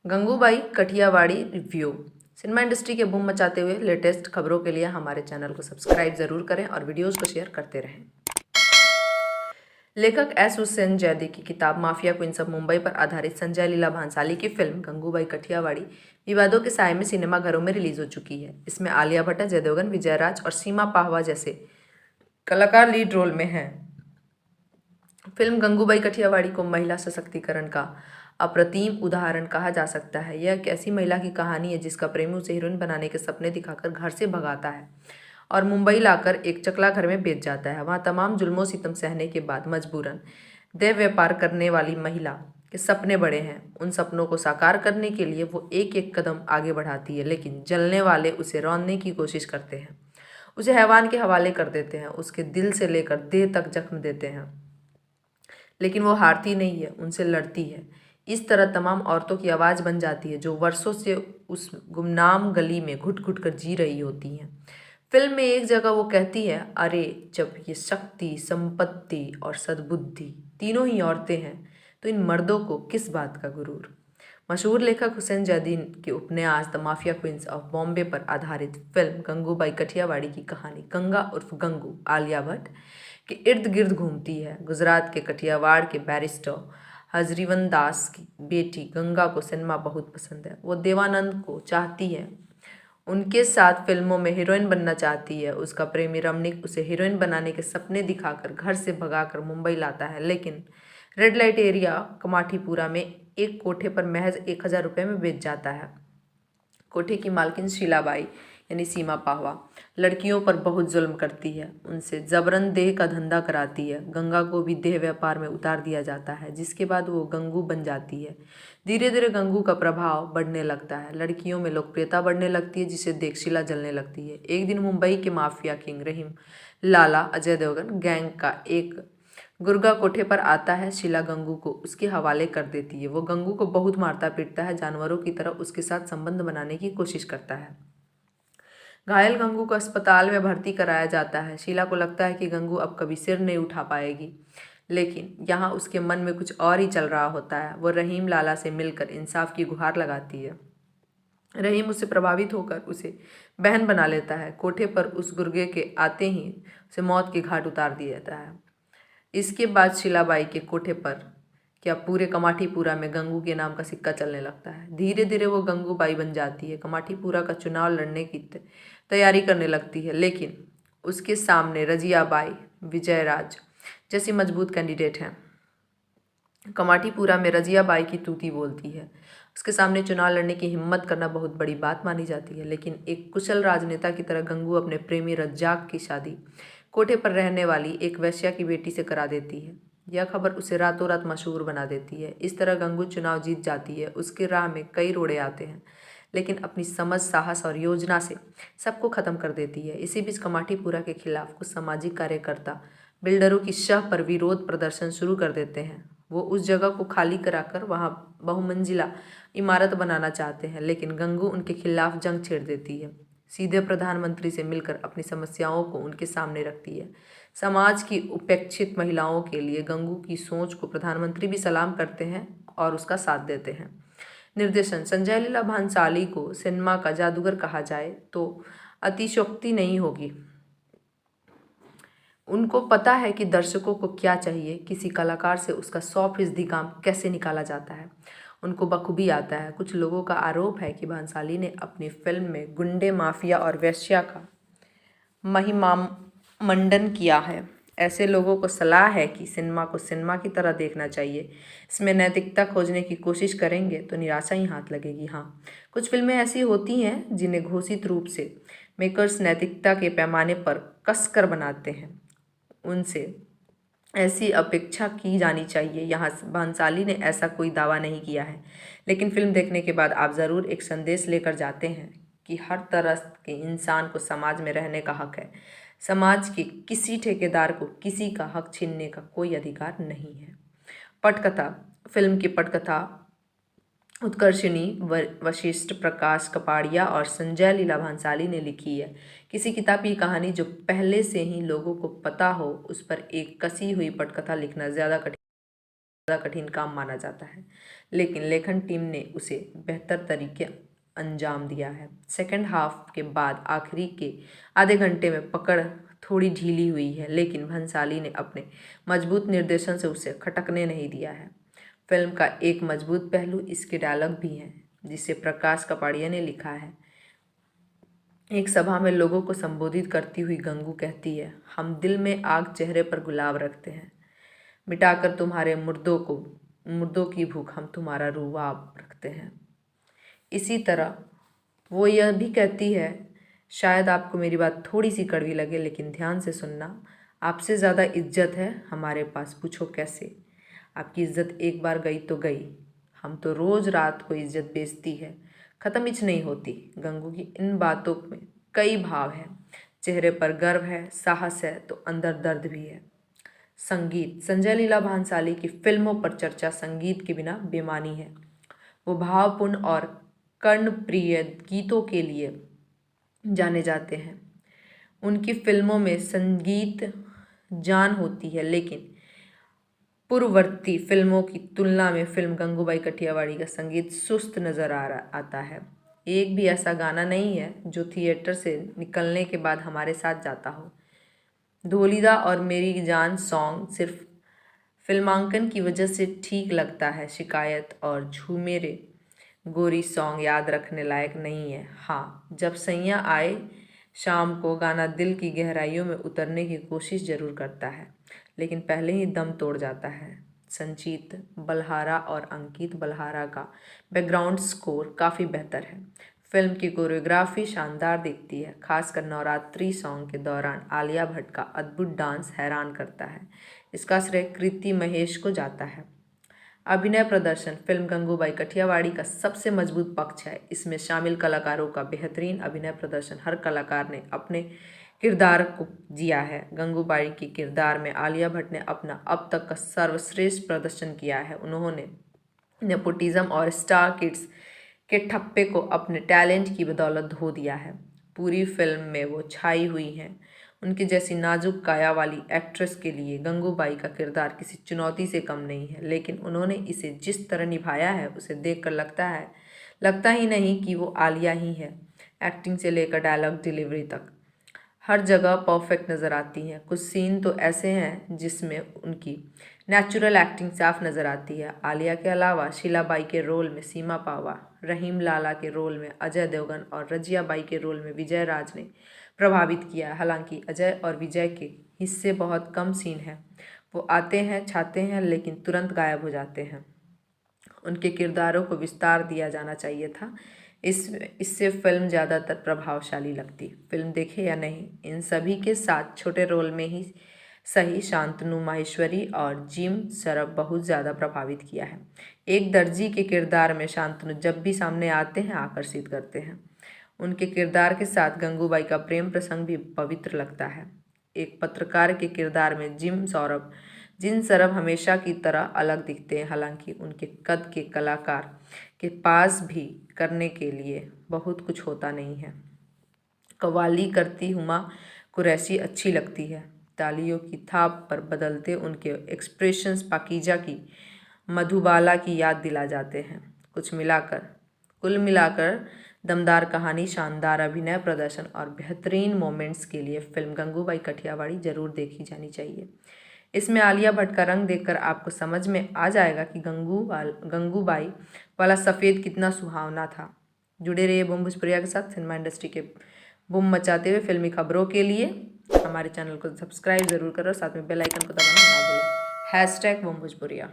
Gangubai Kathiawadi review. Cinema industry के boom मचाते हुए लेटेस्ट खबरों के लिए हमारे चैनल को सब्सक्राइब जरूर करें और वीडियोस को शेयर करते रहें। लेखक एस हुसैन जैदी की किताब माफिया क्वींस ऑफ मुंबई पर आधारित संजय लीला भांसाली की फिल्म गंगूबाई कठियावाड़ी विवादों के साए में सिनेमाघरों में रिलीज हो चुकी है। इसमें आलिया भट्ट, अजय देवगन, विजय राज और सीमा पाहवा जैसे कलाकार लीड रोल में हैं। फिल्म गंगूबाई कठियावाड़ी को महिला सशक्तिकरण का अप्रतिम उदाहरण कहा जा सकता है। यह एक ऐसी महिला की कहानी है जिसका प्रेमी उसे हीरोइन बनाने के सपने दिखाकर घर से भगाता है और मुंबई लाकर एक चकला घर में बेच जाता है। वहाँ तमाम जुल्मों सितम सहने के बाद मजबूरन देह व्यापार करने वाली महिला के सपने बड़े हैं। उन सपनों को साकार करने के लिए वो एक एक कदम आगे बढ़ाती है, लेकिन जलने वाले उसे रौंदने की कोशिश करते हैं, उसे हैवान के हवाले कर देते हैं, उसके दिल से लेकर देह तक जख्म देते हैं, लेकिन वो हारती नहीं है, उनसे लड़ती है। इस तरह तमाम औरतों की आवाज़ बन जाती है जो वर्षों से उस गुमनाम गली में घुट घुट कर जी रही होती हैं। फिल्म में एक जगह वो कहती है, अरे जब ये शक्ति, संपत्ति और सद्बुद्धि तीनों ही औरतें हैं तो इन मर्दों को किस बात का गुरूर। मशहूर लेखक हुसैन जैदी के उपन्यास the mafia queens of Bombay पर आधारित फिल्म गंगूबाई कठियावाड़ी की कहानी गंगा उर्फ गंगू आलिया भट्ट के इर्द गिर्द घूमती है। गुजरात के कठियावाड़ के बैरिस्टर हजरीवन दास की बेटी गंगा को सिनेमा बहुत पसंद है। वो देवानंद को चाहती है, उनके साथ फिल्मों में हीरोइन बनना चाहती है। उसका प्रेमी रमणीक उसे हीरोइन बनाने के सपने दिखाकर घर से भगाकर मुंबई लाता है, लेकिन रेड लाइट एरिया कमाठीपुरा में एक कोठे पर महज 1000 रुपये में बेच जाता है। कोठे की मालकिन शीलाबाई यानी सीमा पाहवा लड़कियों पर बहुत जुल्म करती है, उनसे जबरन देह का धंधा कराती है। गंगा को भी देह व्यापार में उतार दिया जाता है, जिसके बाद वो गंगू बन जाती है। धीरे धीरे गंगू का प्रभाव बढ़ने लगता है, लड़कियों में लोकप्रियता बढ़ने लगती है, जिसे देख शीला जलने लगती है। एक दिन मुंबई के माफिया किंग रहीम लाला अजय देवगन गैंग का एक गुर्गा कोठे पर आता है। शीला गंगू को उसके हवाले कर देती है। वो गंगू को बहुत मारता पीटता है, जानवरों की तरह उसके साथ संबंध बनाने की कोशिश करता है। घायल गंगू को अस्पताल में भर्ती कराया जाता है। शीला को लगता है कि गंगू अब कभी सिर नहीं उठा पाएगी, लेकिन यहाँ उसके मन में कुछ और ही चल रहा होता है। वो रहीम लाला से मिलकर इंसाफ की गुहार लगाती है। रहीम उससे प्रभावित होकर उसे बहन बना लेता है। कोठे पर उस गुर्गे के आते ही उसे मौत के घाट उतार दिया जाता है। इसके बाद शीलाबाई के कोठे पर क्या पूरे कमाठीपुरा में गंगू के नाम का सिक्का चलने लगता है। धीरे धीरे वो गंगूबाई बन जाती है, कमाठीपुरा का चुनाव लड़ने की तैयारी करने लगती है, लेकिन उसके सामने रजियाबाई, विजयराज जैसी मजबूत कैंडिडेट हैं। कमाठीपुरा में रजियाबाई की तूती बोलती है। उसके सामने चुनाव लड़ने की हिम्मत करना बहुत बड़ी बात मानी जाती है, लेकिन एक कुशल राजनेता की तरह गंगू अपने प्रेमी रज्जाक की शादी कोठे पर रहने वाली एक वेश्या की बेटी से करा देती है। यह खबर उसे रातों रात मशहूर बना देती है। इस तरह गंगू चुनाव जीत जाती है। उसके राह में कई रोड़े आते हैं, लेकिन अपनी समझ, साहस और योजना से सबको खत्म कर देती है। इसी बीच कमाठीपुरा के खिलाफ कुछ सामाजिक कार्यकर्ता बिल्डरों की शह पर विरोध प्रदर्शन शुरू कर देते हैं। वो उस जगह को खाली कराकर वहाँ बहुमंजिला इमारत बनाना चाहते हैं, लेकिन गंगू उनके खिलाफ जंग छेड़ देती है। सीधे प्रधानमंत्री से मिलकर अपनी समस्याओं को उनके सामने रखती है। समाज की उपेक्षित महिलाओं के लिए गंगू की सोच को प्रधानमंत्री भी सलाम करते हैं और उसका साथ देते हैं। निर्देशन संजय लीला भांसाली को सिनेमा का जादूगर कहा जाए तो अतिशयोक्ति नहीं होगी। उनको पता है कि दर्शकों को क्या चाहिए, किसी कलाकार से उसका 100% काम कैसे निकाला जाता है, उनको बखूबी आता है। कुछ लोगों का आरोप है कि भांसाली ने अपनी फिल्म में गुंडे, माफिया और वेश्या का महिमामंडन किया है। ऐसे लोगों को सलाह है कि सिनेमा को सिनेमा की तरह देखना चाहिए। इसमें नैतिकता खोजने की कोशिश करेंगे तो निराशा ही हाथ लगेगी। हाँ, कुछ फिल्में ऐसी होती हैं जिन्हें घोषित रूप से मेकर्स नैतिकता के पैमाने पर कसकर बनाते हैं, उनसे ऐसी अपेक्षा की जानी चाहिए। यहाँ भांसाली ने ऐसा कोई दावा नहीं किया है, लेकिन फिल्म देखने के बाद आप ज़रूर एक संदेश लेकर जाते हैं कि हर तरह के इंसान को समाज में रहने का हक है। समाज के किसी ठेकेदार को किसी का हक छीनने का कोई अधिकार नहीं है। पटकथा। फिल्म की पटकथा उत्कर्षिणी वशिष्ठ, प्रकाश कपाड़िया और संजय लीला भांसाली ने लिखी है। किसी किताब की कहानी जो पहले से ही लोगों को पता हो, उस पर एक कसी हुई पटकथा लिखना ज़्यादा कठिन ज़्यादा कठिन काम माना जाता है, लेकिन लेखन टीम ने उसे बेहतर तरीके अंजाम दिया है। सेकंड हाफ के बाद आखिरी के आधे घंटे में पकड़ थोड़ी ढीली हुई है, लेकिन भंसाली ने अपने मजबूत निर्देशन से उसे खटकने नहीं दिया है। फिल्म का एक मजबूत पहलू इसके डायलॉग भी हैं, जिसे प्रकाश कपाड़िया ने लिखा है। एक सभा में लोगों को संबोधित करती हुई गंगू कहती है, हम दिल में आग, चेहरे पर गुलाब रखते हैं, मिटाकर तुम्हारे मुर्दों की भूख हम तुम्हारा रुबाब रखते हैं। इसी तरह वो यह भी कहती है, शायद आपको मेरी बात थोड़ी सी कड़वी लगे, लेकिन ध्यान से सुनना, आपसे ज़्यादा इज्जत है हमारे पास, पूछो कैसे। आपकी इज्जत एक बार गई तो गई, हम तो रोज़ रात को इज्जत बेचती है, ख़त्म ही नहीं होती। गंगू की इन बातों में कई भाव है, चेहरे पर गर्व है, साहस है, तो अंदर दर्द भी है। संगीत। संजय लीला भांसाली की फिल्मों पर चर्चा संगीत के बिना बेमानी है। वो भावपूर्ण और कर्णप्रिय गीतों के लिए जाने जाते हैं। उनकी फिल्मों में संगीत जान होती है, लेकिन पूर्ववर्ती फिल्मों की तुलना में फिल्म गंगूबाई काठियावाड़ी का संगीत सुस्त नज़र आता है। एक भी ऐसा गाना नहीं है जो थिएटर से निकलने के बाद हमारे साथ जाता हो। धोलीदा और मेरी जान सॉन्ग सिर्फ फिल्मांकन की वजह से ठीक लगता है। शिकायत और झूमेरे गोरी सॉन्ग याद रखने लायक नहीं है। हाँ, जब सैया आए शाम को गाना दिल की गहराइयों में उतरने की कोशिश जरूर करता है, लेकिन पहले ही दम तोड़ जाता है। संजीत बलहारा और अंकित बलहारा का बैकग्राउंड स्कोर काफ़ी बेहतर है। फिल्म की कोरियोग्राफी शानदार दिखती है, खासकर नवरात्रि सॉन्ग के दौरान आलिया भट्ट का अद्भुत डांस हैरान करता है। इसका श्रेय कृति महेश को जाता है। अभिनय प्रदर्शन। फिल्म गंगूबाई काठियावाड़ी का सबसे मजबूत पक्ष है। इसमें शामिल कलाकारों का बेहतरीन अभिनय प्रदर्शन। हर कलाकार ने अपने किरदार को जिया है। गंगूबाई के किरदार में आलिया भट्ट ने अपना अब तक का सर्वश्रेष्ठ प्रदर्शन किया है। उन्होंने नेपोटिज्म और स्टार किड्स के ठप्पे को अपने टैलेंट की बदौलत धो दिया है। पूरी फिल्म में वो छाई हुई हैं। उनकी जैसी नाजुक काया वाली एक्ट्रेस के लिए गंगूबाई का किरदार किसी चुनौती से कम नहीं है, लेकिन उन्होंने इसे जिस तरह निभाया है उसे देखकर लगता ही नहीं कि वो आलिया ही है। एक्टिंग से लेकर डायलॉग डिलीवरी तक हर जगह परफेक्ट नज़र आती हैं। कुछ सीन तो ऐसे हैं जिसमें उनकी नेचुरल एक्टिंग साफ नज़र आती है। आलिया के अलावा शीलाबाई के रोल में सीमा पावा, रहीम लाला के रोल में अजय देवगन और रजिया बाई के रोल में विजय राज ने प्रभावित किया है। हालांकि अजय और विजय के हिस्से बहुत कम सीन हैं। वो आते हैं, छाते हैं, लेकिन तुरंत गायब हो जाते हैं। उनके किरदारों को विस्तार दिया जाना चाहिए था। इससे फिल्म ज़्यादातर प्रभावशाली लगती। फिल्म देखे या नहीं, इन सभी के साथ छोटे रोल में ही सही शांतनु माहेश्वरी और जिम सरफ बहुत ज़्यादा प्रभावित किया है। एक दर्जी के किरदार में शांतनु जब भी सामने आते हैं आकर्षित करते हैं। उनके किरदार के साथ गंगूबाई का प्रेम प्रसंग भी पवित्र लगता है। एक पत्रकार के किरदार में जिन सरफ हमेशा की तरह अलग दिखते हैं। हालांकि उनके कद के कलाकार के पास भी करने के लिए बहुत कुछ होता नहीं है। कव्वाली करती हुमा कुरैशी अच्छी लगती है। तालियों की थाप पर बदलते उनके एक्सप्रेशंस पाकीजा की, मधुबाला की याद दिला जाते हैं। कुल मिलाकर दमदार कहानी, शानदार अभिनय प्रदर्शन और बेहतरीन मोमेंट्स के लिए फिल्म गंगूबाई काठियावाड़ी जरूर देखी जानी चाहिए। इसमें आलिया भट्ट का रंग देखकर आपको समझ में आ जाएगा कि गंगूबाई वाला सफ़ेद कितना सुहावना था। जुड़े रहिए बूम भोजपुरिया के साथ। सिनेमा इंडस्ट्री के बूम मचाते हुए फिल्मी खबरों के लिए हमारे चैनल को सब्सक्राइब जरूर करो और साथ में बेल आइकन को दबाना ना भूलें। #बूम भोजपुरिया।